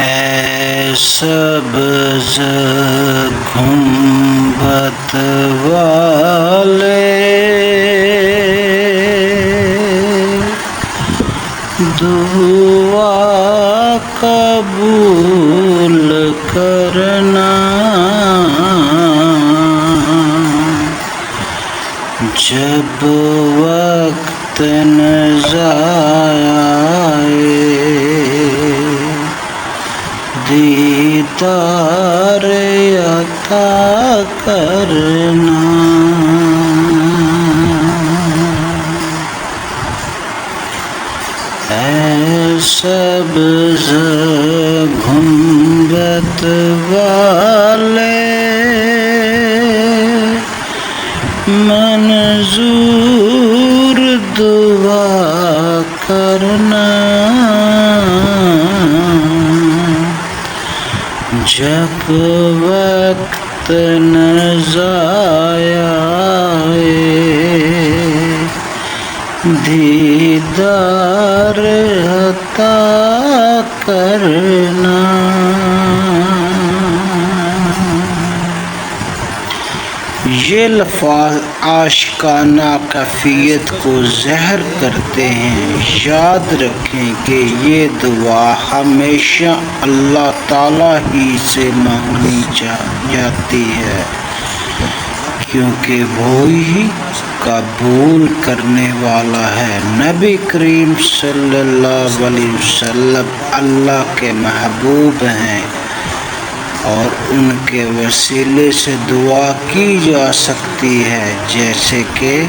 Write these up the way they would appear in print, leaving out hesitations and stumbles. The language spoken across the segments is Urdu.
اے سبز گنبد والے دعا قبول کرنا، جب وقت نظر آئے دیدار عطا کرنا۔ اے سبز گنبد والے منظور دعا کرنا، جب وقت نظر آئے دیدار عطا کرنا۔ یہ الفاظ عاشقانہ کیفیت کو ظاہر کرتے ہیں۔ یاد رکھیں کہ یہ دعا ہمیشہ اللہ تعالیٰ ہی سے مانگنی جاتی ہے، کیونکہ وہی قبول کرنے والا ہے۔ نبی کریم صلی اللہ علیہ وسلم اللہ کے محبوب ہیں اور ان کے وسیلے سے دعا کی جا سکتی ہے، جیسے کہ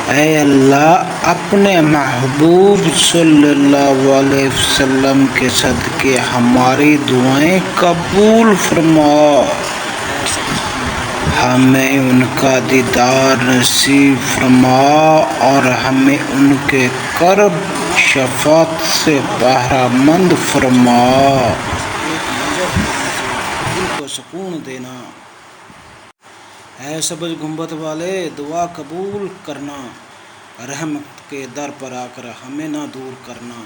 اے اللہ اپنے محبوب صلی اللہ علیہ وسلم کے صدقے ہماری دعائیں قبول فرما، ہمیں ان کا دیدار نصیب فرما اور ہمیں ان کے قرب شفاعت سے بہرہ مند فرما۔ دل کو سکون دینا۔ اے سبز گنبد والے دعا قبول کرنا، رحمت کے در پر آ کر ہمیں نہ دور کرنا۔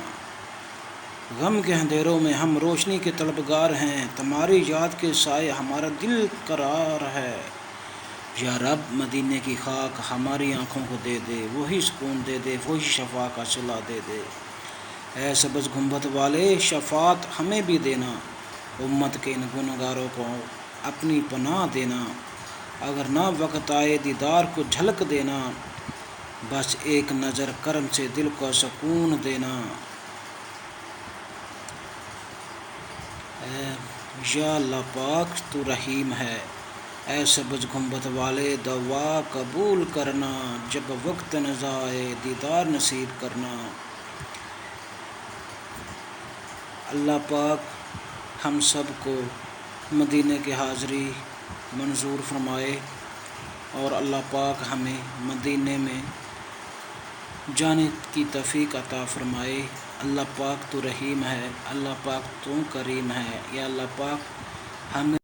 غم کے اندھیروں میں ہم روشنی کے طلبگار ہیں، تمہاری یاد کے سائے ہمارا دل قرار ہے۔ یا رب مدینے کی خاک ہماری آنکھوں کو دے دے، وہی سکون دے دے، وہی شفا کا صلہ دے دے۔ اے سبز گنبد والے شفاعت ہمیں بھی دینا، امت کے ان گنہگاروں کو اپنی پناہ دینا، اگر نہ وقت آئے دیدار کو جھلک دینا، بس ایک نظر کرم سے دل کو سکون دینا۔ یا اللہ پاک تو رحیم ہے، اے سبز گنبد والے دعا قبول کرنا، جب وقت نظر آئے دیدار نصیب کرنا۔ اللہ پاک ہم سب کو مدینے کی حاضری منظور فرمائے اور اللہ پاک ہمیں مدینے میں جانے کی توفیق عطا فرمائے۔ اللہ پاک تو رحیم ہے، اللہ پاک تو کریم ہے۔ یا اللہ پاک ہمیں